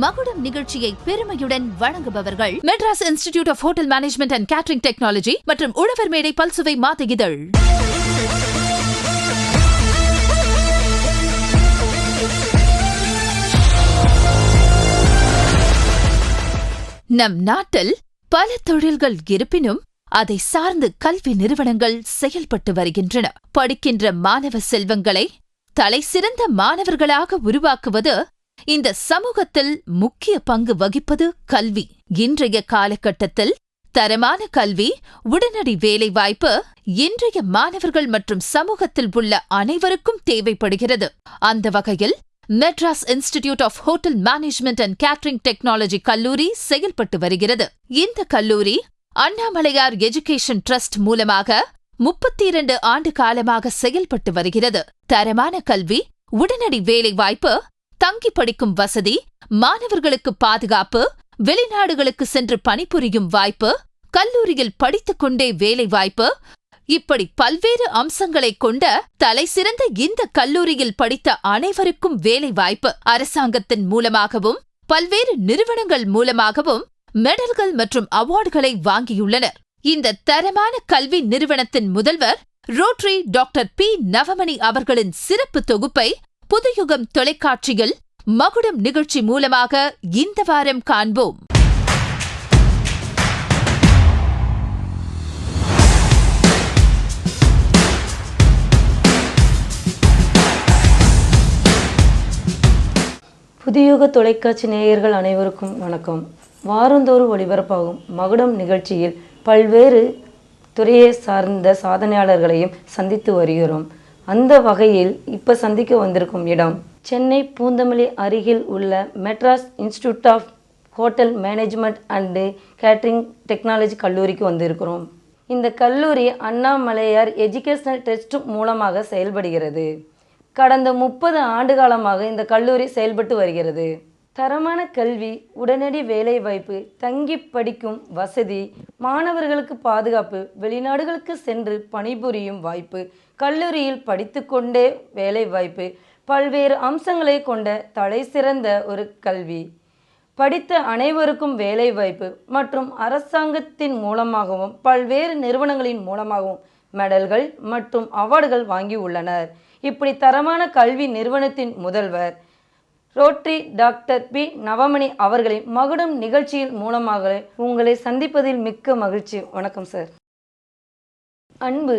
மகுடம் நிகழ்ச்சியை பெருமையுடன் வழங்குபவர்கள் Madras institute of hotel management and catering technology மற்றும் உழவர் மேடை பல்சுவை மாத இதழ். நம் நாட்டில் பல தொழில்கள் இருப்பினும் அதை சார்ந்து கல்வி நிறுவனங்கள் செயல்பட்டு வருகின்றன. படிக்கின்ற மாணவ செல்வங்களை தலைசிறந்த மாணவர்களாக உருவாக்குவது இந்த சமூகத்தில் முக்கிய பங்கு வகிப்பது கல்வி. இன்றைய காலகட்டத்தில் தரமான கல்வி, உடனடி வேலைவாய்ப்பு இன்றைய மாணவர்கள் மற்றும் சமூகத்தில் உள்ள அனைவருக்கும் தேவைப்படுகிறது. அந்த வகையில் Madras institute of hotel management and catering technology கல்லூரி செயல்பட்டு வருகிறது. இந்த கல்லூரி அண்ணாமலையார் எஜுகேஷன் டிரஸ்ட் மூலமாக 32 ஆண்டு காலமாக செயல்பட்டு வருகிறது. தரமான கல்வி, உடனடி வேலைவாய்ப்பு, தங்கி படிக்கும் வசதி, மாணவர்களுக்கு பாதுகாப்பு, வெளிநாடுகளுக்கு சென்று பணிபுரியும் வாய்ப்பு, கல்லூரியில் படித்துக் கொண்டே வேலைவாய்ப்பு, இப்படி பல்வேறு அம்சங்களை கொண்ட தலைசிறந்த இந்த கல்லூரியில் படித்த அனைவருக்கும் வேலைவாய்ப்பு. அரசாங்கத்தின் மூலமாகவும் பல்வேறு நிறுவனங்கள் மூலமாகவும் மெடல்கள் மற்றும் அவார்டுகளை வாங்கியுள்ளனர். இந்த தரமான கல்வி நிறுவனத்தின் முதல்வர் ரோட்டரி டாக்டர் பி. நவமணி அவர்களின் சிறப்பு தொகுப்பை புதுயுகம் தொலைக்காட்சியில் மகுடம் நிகழ்ச்சி மூலமாக இந்த வாரம் காண்போம். புதுயுக தொலைக்காட்சி நேயர்கள் அனைவருக்கும் வணக்கம். வாரந்தோறும் ஒளிபரப்பாகும் மகுடம் நிகழ்ச்சியில் பல்வேறு துறையை சார்ந்த சாதனையாளர்களையும் சந்தித்து வருகிறோம். அந்த வகையில் இப்போ சந்திக்க வந்திருக்கும் இடம் சென்னை பூந்தமல்லி அருகில் உள்ள Madras institute of hotel management and catering technology கல்லூரிக்கு வந்திருக்கிறோம். இந்த கல்லூரி அண்ணாமலையார் எஜுகேஷனல் ட்ரஸ்ட் மூலமாக செயல்படுகிறது. கடந்த 30 ஆண்டு காலமாக இந்த கல்லூரி செயல்பட்டு வருகிறது. தரமான கல்வி, உடனடி வேலைவாய்ப்பு, தங்கி படிக்கும் வசதி, மாணவர்களுக்கு பாதுகாப்பு, வெளிநாடுகளுக்கு சென்று பணிபுரியும் வாய்ப்பு, கல்லூரியில் படித்துக்கொண்டே வேலைவாய்ப்பு, பல்வேறு அம்சங்களை கொண்ட தலைசிறந்த ஒரு கல்வி. படித்த அனைவருக்கும் வேலைவாய்ப்பு மற்றும் அரசாங்கத்தின் மூலமாகவும் பல்வேறு நிறுவனங்களின் மூலமாகவும் மெடல்கள் மற்றும் அவார்டுகள் வாங்கி உள்ளனர். இப்படி தரமான கல்வி நிறுவனத்தின் முதல்வர் ரோட்டரி டாக்டர் பி. நவமணி அவர்களை மகுடம் நிகழ்ச்சியின் மூலமாக உங்களை சந்திப்பதில் மிக்க மகிழ்ச்சி. வணக்கம் சார். அன்பு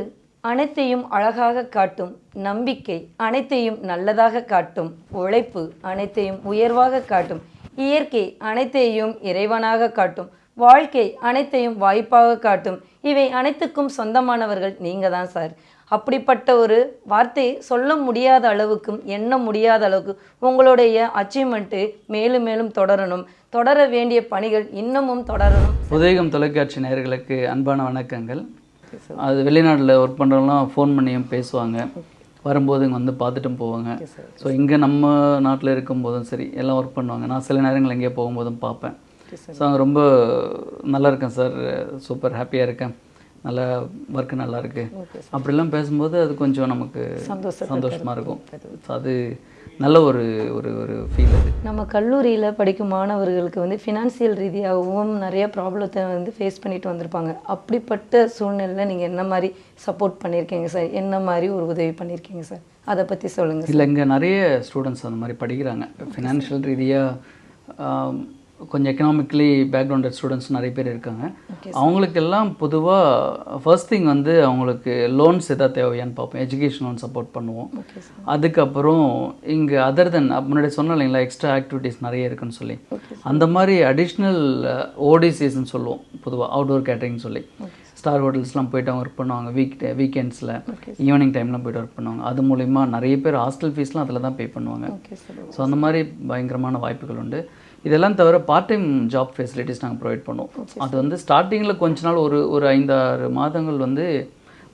அனைத்தையும் அழகாக காட்டும், நம்பிக்கை அனைத்தையும் நல்லதாக காட்டும், உழைப்பு அனைத்தையும் உயர்வாக காட்டும், இயற்கை அனைத்தையும் இறைவனாக காட்டும், வாழ்க்கை அனைத்தையும் வாய்ப்பாக காட்டும். இவை அனைத்துக்கும் சொந்தமானவர்கள் நீங்கள் தான் சார். அப்படிப்பட்ட ஒரு வார்த்தையை சொல்ல முடியாத அளவுக்கும் எண்ண முடியாத அளவுக்கு உங்களுடைய அச்சீவ்மெண்ட்டு மேலும் மேலும் தொடரணும். தொடர வேண்டிய பணிகள் இன்னமும் தொடரணும். புதுயுகம் தொலைக்காட்சி நேயர்களுக்கு அன்பான வணக்கங்கள். அது வெளிநாட்டில் ஒர்க் பண்ணுறவங்களாம் ஃபோன் பண்ணியும் பேசுவாங்க, வரும்போது இங்கே வந்து பார்த்துட்டும் போவாங்க. ஸோ இங்கே நம்ம நாட்டில் இருக்கும்போதும் சரி எல்லாம் ஒர்க் பண்ணுவாங்க. நான் சில நேரங்கள் எங்கேயோ போகும்போதும் பார்ப்பேன். ஸோ அங்கே ரொம்ப நல்லா இருக்கேன் சார், சூப்பர் ஹாப்பியாக இருக்கேன், நல்லா ஒர்க்கு நல்லா இருக்கு அப்படிலாம் பேசும்போது அது கொஞ்சம் நமக்கு சந்தோஷமாக இருக்கும். அது நல்ல ஒரு ஒரு ஒரு ஃபீல். அது நம்ம கல்லூரியில் படிக்கும் மாணவர்களுக்கு வந்து ஃபினான்சியல் ரீதியாகவும் நிறைய ப்ராப்ளத்தை வந்து ஃபேஸ் பண்ணிட்டு வந்திருப்பாங்க. அப்படிப்பட்ட சூழ்நிலையில் நீங்கள் என்ன மாதிரி சப்போர்ட் பண்ணியிருக்கீங்க சார்? என்ன மாதிரி ஒரு உதவி பண்ணியிருக்கீங்க சார்? அதை பற்றி சொல்லுங்கள். இல்லை, இங்கே நிறைய ஸ்டூடெண்ட்ஸ் அந்த மாதிரி படிக்கிறாங்க. ஃபினான்ஷியல் ரீதியாக கொஞ்சம் எக்கனாமிக்கலி பேக்ரவுண்டட் ஸ்டூடெண்ட்ஸ் நிறைய பேர் இருக்காங்க. அவங்களுக்கெல்லாம் பொதுவாக ஃபர்ஸ்ட் திங் வந்து அவங்களுக்கு லோன்ஸ் எதாவது தேவையான்னு பார்ப்போம். எஜுகேஷன் லோன் சப்போர்ட் பண்ணுவோம். அதுக்கப்புறம் இங்கே அதர் தென் முன்னாடி சொன்னோம் இல்லைங்களா, எக்ஸ்ட்ரா ஆக்டிவிட்டீஸ் நிறைய இருக்குன்னு சொல்லி, அந்த மாதிரி அடிஷ்னல் ஓடிசிஸ்ன்னு சொல்லுவோம் பொதுவாக, அவுட்டோர் கேட்டரிங் சொல்லி. ஸ்டார் ஹோட்டல்ஸ்லாம் போய்ட்டு அவங்க ஒர்க் பண்ணுவாங்க. வீக்கெண்ட்ஸில் ஈவினிங் டைம்லாம் போய்ட்டு ஒர்க் பண்ணுவாங்க. அது மூலிமா நிறைய பேர் ஹாஸ்டல் ஃபீஸ்லாம் அதில் தான் பே பண்ணுவாங்க. ஸோ அந்த மாதிரி பயங்கரமான வாய்ப்புகள் உண்டு. இதெல்லாம் தவிர பார்ட் டைம் ஜாப் ஃபெசிலிட்டிஸ் நாங்கள் ப்ரொவைட் பண்ணுவோம். அது வந்து ஸ்டார்டிங்கில் கொஞ்ச நாள் ஒரு 5-6 மாதங்கள் வந்து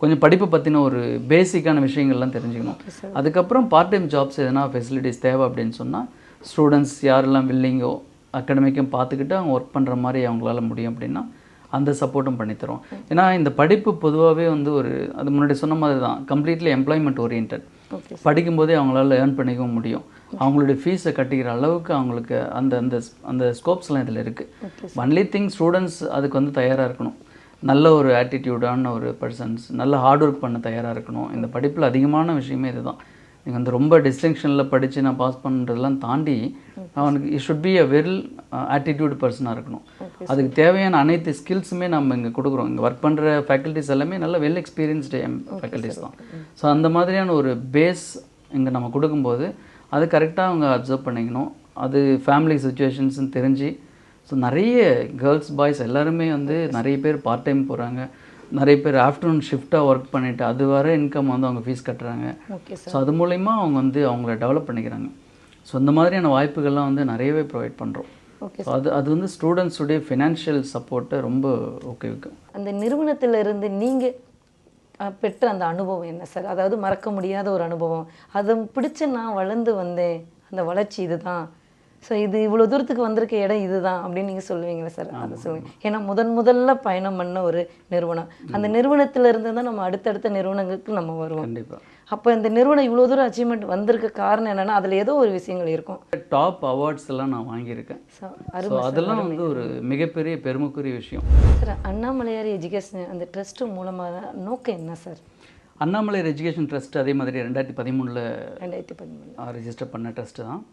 கொஞ்சம் படிப்பை பற்றின ஒரு பேசிக்கான விஷயங்கள்லாம் தெரிஞ்சுக்கணும். அதுக்கப்புறம் பார்ட் டைம் ஜாப்ஸ் எதனா ஃபெசிலிட்டிஸ் தேவை அப்படின்னு சொன்னால் ஸ்டூடெண்ட்ஸ் யாரெல்லாம் வில்லிங்கோ அகாடமிக்கும் பார்த்துக்கிட்டு அவங்க ஒர்க் பண்ணுற மாதிரி அவங்களால முடியும் அப்படின்னா அந்த சப்போர்ட்டும் பண்ணித்தரோம். ஏன்னா இந்த படிப்பு பொதுவாகவே வந்து அது முன்னாடி சொன்ன மாதிரி தான், கம்ப்ளீட்லி எம்ப்ளாய்மெண்ட் ஓரியன்ட். படிக்கும்போதே அவங்களால ஏர்ன் பண்ணிக்கவும் முடியும். அவங்களுடைய ஃபீஸை கட்டிக்கிற அளவுக்கு அவங்களுக்கு அந்த அந்த அந்த ஸ்கோப்ஸ்லாம் இதில் இருக்குது. ஒன்லி திங் ஸ்டூடெண்ட்ஸ் அதுக்கு வந்து தயாராக இருக்கணும். நல்ல ஒரு ஆட்டிடியூடான ஒரு பர்சன்ஸ், நல்ல ஹார்ட் ஒர்க் பண்ண தயாராக இருக்கணும். இந்த படிப்பில் அதிகமான விஷயமே இதுதான். நீங்கள் வந்து ரொம்ப டிஸ்டிங்ஷனில் படித்து நான் பாஸ் பண்ணுறதெல்லாம் தாண்டி அவனுக்கு it should be a well attitude பர்சனாக இருக்கணும். அதுக்கு தேவையான அனைத்து ஸ்கில்ஸுமே நம்ம இங்கே கொடுக்குறோம். இங்கே ஒர்க் பண்ணுற ஃபேக்கல்ட்டிஸ் எல்லாமே நல்ல வெல் எக்ஸ்பீரியன்ஸ்டு ஃபேக்கல்ட்டிஸ் தான். ஸோ அந்த மாதிரியான ஒரு பேஸ் இங்கே நம்ம கொடுக்கும்போது அது கரெக்டாக அவங்க அப்சர்வ் பண்ணிக்கணும். அது ஃபேமிலி சுச்சுவேஷன்ஸ்னு தெரிஞ்சு ஸோ நிறைய கேர்ள்ஸ் பாய்ஸ் எல்லாருமே வந்து நிறைய பேர் பார்ட் டைம் போகிறாங்க. நிறைய பேர் ஆஃப்டர்நூன் ஷிஃப்டாக ஒர்க் பண்ணிவிட்டு அது வர இன்கம் வந்து அவங்க ஃபீஸ் கட்டுறாங்க. ஸோ அது மூலிமா அவங்க வந்து அவங்கள டெவலப் பண்ணிக்கிறாங்க. ஸோ இந்த மாதிரியான வாய்ப்புகள்லாம் வந்து நிறையவே ப்ரொவைட் பண்ணுறோம். ஸோ அது வந்து ஸ்டூடெண்ட்ஸுடைய ஃபினான்ஷியல் சப்போர்ட்டை ரொம்ப ஊக்குவிக்கும். அந்த நிறுவனத்திலிருந்து நீங்கள் பெற்ற அந்த அனுபவம் என்ன சார்? அதாவது மறக்க முடியாத ஒரு அனுபவம், அதை பிடிச்சி நான் வளர்ந்து வந்தேன், அந்த வளர்ச்சி இதுதான், ஸோ இது இவ்வளோ தூரத்துக்கு வந்திருக்க இடம் இதுதான் அப்படின்னு நீங்கள் சொல்லுவீங்களா சார்? அதை சொல்லுங்கள். ஏன்னா முதல்ல பயணம் பண்ண ஒரு நிறுவனம், அந்த நிறுவனத்திலிருந்து தான் நம்ம அடுத்தடுத்த நிறுவனங்களுக்கு நம்ம வருவோம். கண்டிப்பாக. அப்போ இந்த நிறுவனம் இவ்வளோ தூரம் அச்சீவ்மெண்ட் வந்திருக்க காரணம் என்னென்னா அதில் ஏதோ ஒரு விஷயங்கள் இருக்கும். டாப் அவார்ட்ஸ் எல்லாம் நான் வாங்கியிருக்கேன். ஸோ அதெல்லாம் வந்து ஒரு மிகப்பெரிய பெருமைக்குரிய விஷயம். சார், அண்ணாமலையார் எஜுகேஷன் அந்த ட்ரஸ்ட்டு மூலமாக நோக்கம் என்ன சார்? அண்ணாமலையார் எஜுகேஷன் ட்ரஸ்ட் அதே மாதிரி 2013 ரெஜிஸ்டர் பண்ண ட்ரஸ்ட்டு தான்.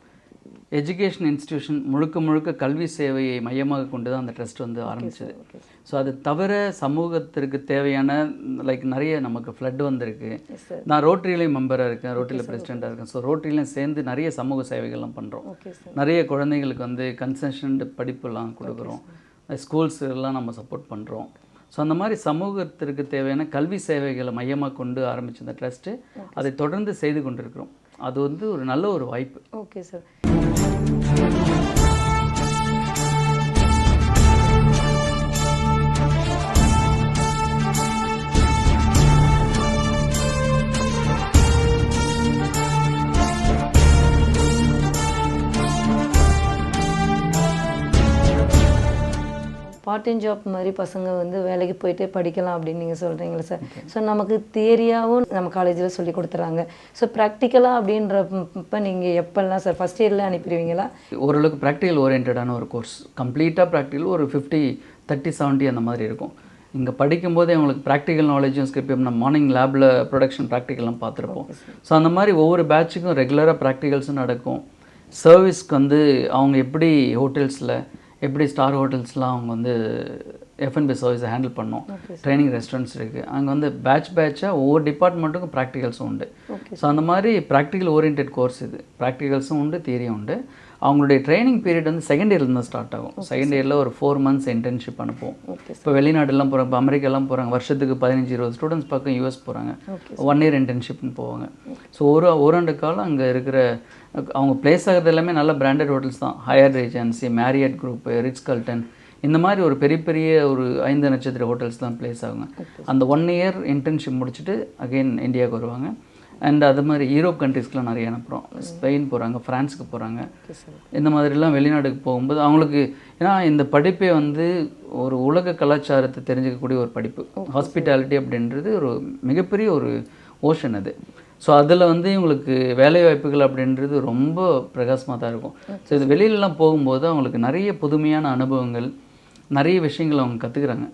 எஜுகேஷன் இன்ஸ்டிடியூஷன் முழுக்க கல்வி சேவையை மையமாக கொண்டு தான் அந்த ட்ரஸ்ட் வந்து ஆரம்பிச்சது. ஸோ அது தவிர சமூகத்திற்கு தேவையான லைக் நிறைய நமக்கு ஃப்ளட் வந்திருக்கு. நான் ரோட்டரியிலையும் மெம்பராக இருக்கேன், ரோட்டரியில் பிரசிடெண்ட்டாக இருக்கேன். ஸோ ரோட்டரியிலையும் சேர்ந்து நிறைய சமூக சேவைகள்லாம் பண்ணுறோம். நிறைய குழந்தைங்களுக்கு வந்து கன்செஷன் படிப்புலாம் கொடுக்குறோம். ஸ்கூல்ஸ் எல்லாம் நம்ம சப்போர்ட் பண்ணுறோம். ஸோ அந்த மாதிரி சமூகத்திற்கு தேவையான கல்வி சேவைகளை மையமாக கொண்டு ஆரம்பித்த இந்த ட்ரஸ்ட்டு அதை தொடர்ந்து செய்து கொண்டிருக்கிறோம். அது வந்து ஒரு நல்ல ஒரு வாய்ப்பு. Okay sir. Part time job மாதிரி பசங்க வந்து வேலைக்கு போயிட்டே படிக்கலாம் அப்படின்னு நீங்கள் சொல்கிறீங்களா சார்? ஸோ நமக்கு தியரியாகவும் நம்ம காலேஜில் சொல்லி கொடுத்துறாங்க. ஸோ ப்ராக்டிக்கலாக அப்படின்றப்ப நீங்கள் எப்போல்லாம் சார் ஃபஸ்ட் இயரில் அனுப்பிடுவீங்களா? ஓரளவுக்கு ப்ராக்டிக்கல் ஓரியன்டான ஒரு கோர்ஸ், கம்ப்ளீட்டாக ப்ராக்டிக்கல் ஒரு 50-30-70 அந்த மாதிரி இருக்கும். இங்கே படிக்கும்போதே அவங்களுக்கு ப்ராக்டிக்கல் நாலேஜும் ஸ்கிரிப்ட் நம்ம மார்னிங் லேபில் ப்ரொடக்ஷன் ப்ராக்டிக்கல்லாம் பார்த்துருப்போம். ஸோ அந்த மாதிரி ஒவ்வொரு பேட்சுக்கும் ரெகுலராக ப்ராக்டிகல்ஸும் நடக்கும். சர்வீஸ்க்கு வந்து அவங்க எப்படி ஹோட்டல்ஸில் எப்படி ஸ்டார் ஹோட்டல்ஸ்லாம் அவங்க வந்து F&B சர்வீஸை ஹேண்டில் பண்ணோம். ட்ரைனிங் ரெஸ்டாரண்ட்ஸ் இருக்குது. அங்கே வந்து பேட்சாக ஒவ்வொரு டிபார்ட்மெண்ட்டுக்கும் ப்ராக்டிகல்ஸும் உண்டு. ஸோ அந்த மாதிரி ப்ராக்டிக்கல் ஓரியன்ட் கோர்ஸ் இது. ப்ராக்டிகல்ஸும் உண்டு, தியரியும் உண்டு. அவங்களுடைய ட்ரைனிங் பீரியட் வந்து செகண்ட் இயர்லேருந்து தான் ஸ்டார்ட் ஆகும். செகண்ட் இயரில் ஒரு 4 months இன்டர்ன்ஷிப் அனுப்புவோம். இப்போ வெளிநாடுலாம் போகிறாங்க, இப்போ அமெரிக்காலாம் போகிறாங்க, வருஷத்துக்கு 15-20 ஸ்டூடெண்ட்ஸ் பக்கம் US போகிறாங்க. 1 year இன்டர்ன்ஷிப்னு போவாங்க. ஸோ ஒரு ஆண்டு காலம் அங்கே இருக்கிற அவங்க பிளேஸ் ஆகிறது எல்லாமே நல்ல பிராண்டட் ஹோட்டல்ஸ் தான். Higher agency, Marriott group, Ritz Carlton, இந்த மாதிரி ஒரு பெரிய ஒரு 5 நட்சத்திர ஹோட்டல்ஸ் தான் பிளேஸ் ஆகுங்க. அந்த 1 year இன்டர்ன்ஷிப் முடிச்சுட்டு அகெயின் இந்தியாவுக்கு வருவாங்க. அண்ட் அது மாதிரி யூரோப் கண்ட்ரீஸ்க்குலாம் நிறைய அனுப்புகிறோம். ஸ்பெயின் போகிறாங்க, ஃப்ரான்ஸுக்கு போகிறாங்க. இந்த மாதிரிலாம் வெளிநாடுக்கு போகும்போது அவங்களுக்கு, ஏன்னா இந்த படிப்பே வந்து ஒரு உலக கலாச்சாரத்தை தெரிஞ்சுக்கக்கூடிய ஒரு படிப்பு. ஹாஸ்பிட்டாலிட்டி அப்படின்றது ஒரு மிகப்பெரிய ஒரு ஓஷன் அது. ஸோ அதில் வந்து இவங்களுக்கு வேலைவாய்ப்புகள் அப்படின்றது ரொம்ப பிரகாசமாக தான் இருக்கும். ஸோ இது வெளியிலலாம் போகும்போது அவங்களுக்கு நிறைய புதுமையான அனுபவங்கள், நிறைய விஷயங்கள் அவங்க கற்றுக்குறாங்க.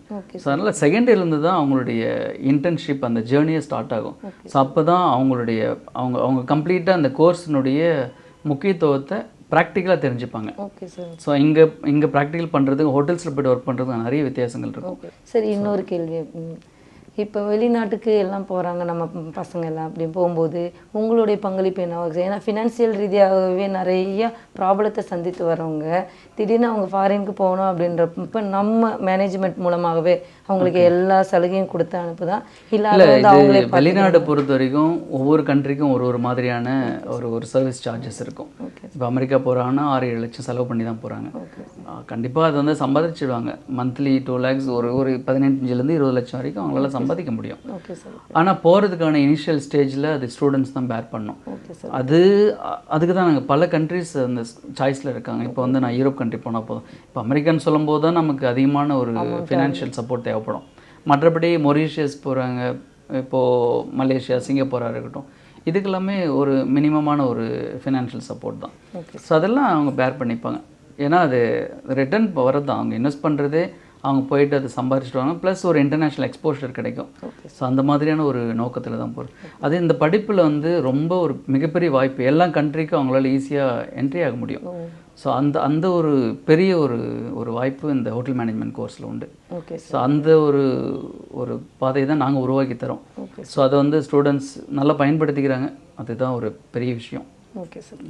ஸோ அதனால் செகண்ட் இயர்லேருந்து தான் அவங்களுடைய இன்டர்ன்ஷிப் அந்த ஜேர்னியே ஸ்டார்ட் ஆகும். ஸோ அப்போ தான் அவங்களுடைய அவங்க கம்ப்ளீட்டாக அந்த கோர்ஸினுடைய முக்கியத்துவத்தை ப்ராக்டிக்கலாக தெரிஞ்சுப்பாங்க. ஸோ இங்கே ப்ராக்டிக்கல் பண்ணுறதுக்கு ஹோட்டல்ஸில் போய்ட்டு ஒர்க் பண்ணுறதுக்கு நிறைய வித்தியாசங்கள் இருக்கும். சரி, இன்னொரு கேள்வி. இப்போ வெளிநாட்டுக்கு எல்லாம் போகிறாங்க நம்ம பசங்க எல்லாம், அப்படி போகும்போது உங்களுடைய பங்களிப்பு என்ன ஆகுது? ஏன்னா ஃபினான்சியல் ரீதியாகவே நிறைய ப்ராப்ளத்தை சந்தித்து வரவங்க திடீர்னு அவங்க ஃபாரினுக்கு போகணும் அப்படின்றப்ப நம்ம மேனேஜ்மெண்ட் மூலமாகவே அவங்களுக்கு எல்லா சலுகையும் கொடுத்து அனுப்புதான் இல்லை அவங்களே? வெளிநாடு பொறுத்த வரைக்கும் ஒவ்வொரு கண்ட்ரிக்கும் ஒரு மாதிரியான ஒரு சர்வீஸ் சார்ஜஸ் இருக்கும். இப்போ அமெரிக்கா போகிறாங்கன்னா 6-7 லட்சம் செலவு பண்ணி தான் போகிறாங்க. கண்டிப்பாக அதை வந்து சம்பாதிச்சிடுவாங்க. மந்த்லி 2 lakhs, ஒரு 15-20 லட்சம் வரைக்கும் அவங்களால சம்பாதிக்க முடியும். ஆனால் போகிறதுக்கான இனிஷியல் ஸ்டேஜில் அது ஸ்டூடெண்ட்ஸ் தான் பேர் பண்ணணும். அதுக்கு தான் நாங்கள் பல கண்ட்ரிஸ் அந்த சாய்ஸில் இருக்காங்க. இப்போ வந்து நான் யூரோப் கண்ட்ரி போனால் போதும். இப்போ அமெரிக்கான்னு சொல்லும் போது தான் நமக்கு அதிகமான ஒரு ஃபினான்ஷியல் சப்போர்ட் தேவைப்படும். மற்றபடி மொரீஷியஸ் போகிறாங்க, இப்போது மலேசியா, சிங்கப்பூராக இருக்கட்டும், இதுக்கெல்லாமே ஒரு மினிமமான ஒரு ஃபினான்ஷியல் சப்போர்ட் தான். ஓகே. ஸோ அதெல்லாம் அவங்க பேர் பண்ணிப்பாங்க. ஏன்னா அது ரிட்டர்ன் வரது தான். அவங்க இன்வெஸ்ட் பண்ணுறதே அவங்க போயிட்டு அதை சம்பாரிச்சிட்டு வாங்க, ப்ளஸ் ஒரு இன்டர்நேஷ்னல் எக்ஸ்போஷர் கிடைக்கும். ஸோ அந்த மாதிரியான ஒரு நோக்கத்தில் தான் போகிறது. அது இந்த படிப்பில் வந்து ரொம்ப ஒரு மிகப்பெரிய வாய்ப்பு. எல்லா கண்ட்ரிக்கும் அவங்களால ஈஸியாக என்ட்ரி ஆக முடியும். ஸோ அந்த ஒரு பெரிய ஒரு வாய்ப்பு இந்த ஹோட்டல் மேனேஜ்மெண்ட் கோர்ஸில் உண்டு. ஓகே. ஸோ அந்த ஒரு பாதையை தான் நாங்கள் உருவாக்கி தரோம். ஸோ அதை வந்து ஸ்டூடெண்ட்ஸ் நல்லா பயன்படுத்திக்கிறாங்க. அதுதான் ஒரு பெரிய விஷயம். Okay sir.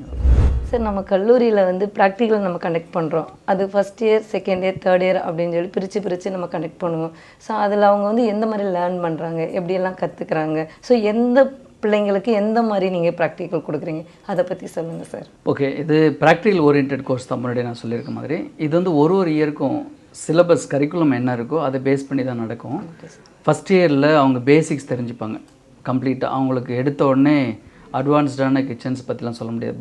சார் நம்ம கல்லூரியில் வந்து ப்ராக்டிக்கல் நம்ம கண்டக்ட் பண்ணுறோம். அது first year, second year, third year அப்படின்னு சொல்லி பிரித்து நம்ம கண்டக்ட் பண்ணுவோம். ஸோ அதில் அவங்க வந்து எந்த மாதிரி லேர்ன் பண்ணுறாங்க, எப்படியெல்லாம் கற்றுக்குறாங்க, ஸோ எந்த பிள்ளைங்களுக்கு எந்த மாதிரி நீங்கள் ப்ராக்டிக்கல் கொடுக்குறீங்க, அதை பற்றி சொல்லுங்கள் சார். ஓகே, இது ப்ராக்டிக்கல் ஓரியன்ட் கோர்ஸ் தான். முன்னாடி நான் சொல்லியிருக்க மாதிரி இது வந்து ஒரு இயருக்கும் சிலபஸ் கரிக்குலம் என்ன இருக்கோ அதை பேஸ் பண்ணி தான் நடக்கும். ஃபஸ்ட் இயரில் அவங்க பேசிக்ஸ் தெரிஞ்சுப்பாங்க கம்ப்ளீட்டாக. அவங்களுக்கு எடுத்த உடனே அட்வான்ஸ்டான கிச்சன்ஸ் பற்றிலாம் சொல்ல முடியாது.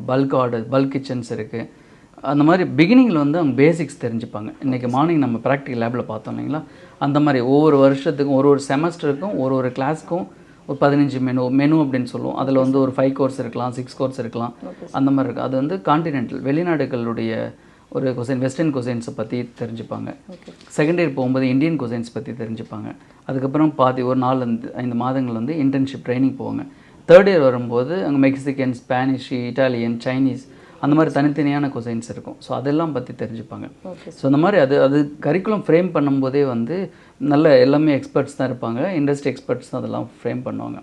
பல்க் கிச்சன்ஸ் இருக்குது. அந்த மாதிரி பிகினிங்கில் வந்து அவங்க பேசிக்ஸ் தெரிஞ்சுப்பாங்க. இன்றைக்கி மார்னிங் நம்ம ப்ராக்டிக்கல் லேபில் பார்த்தோம் இல்லைங்களா, அந்த மாதிரி ஒவ்வொரு வருஷத்துக்கும் ஒரு செமஸ்டருக்கும் ஒரு கிளாஸ்க்கும் ஒரு 15 மெனு அப்படின்னு சொல்லுவோம். அதில் வந்து ஒரு 5 கோர்ஸ் இருக்கலாம், 6 கோர்ஸ் இருக்கலாம், அந்த மாதிரி இருக்குது. அது வந்து கான்டினென்டல் வெளிநாடுகளுடைய ஒரு வெஸ்டர்ன் கொசைன்ஸை பற்றி தெரிஞ்சுப்பாங்க. செகண்ட் இயர் போகும்போது இந்தியன் கொசைன்ஸ் பற்றி தெரிஞ்சுப்பாங்க. அதுக்கப்புறம் ஒரு 4-5 மாதங்கள் வந்து இன்டர்ன்ஷிப் ட்ரைனிங் போவாங்க. தேர்ட் இயர் வரும்போது அங்கே மெக்சிகன், ஸ்பானிஷ், இட்டாலியன், சைனீஸ் அந்த மாதிரி தனித்தனியான கொசைன்ஸ் இருக்கும். ஸோ அதெல்லாம் பற்றி தெரிஞ்சுப்பாங்க. ஸோ அந்த மாதிரி அது கரிக்குலம் ஃப்ரேம் பண்ணும்போதே வந்து நல்ல எல்லாமே எக்ஸ்பர்ட்ஸ் தான் இருப்பாங்க. இண்டஸ்ட்ரி எக்ஸ்பர்ட்ஸ் தான் அதெல்லாம் ஃப்ரேம் பண்ணுவாங்க.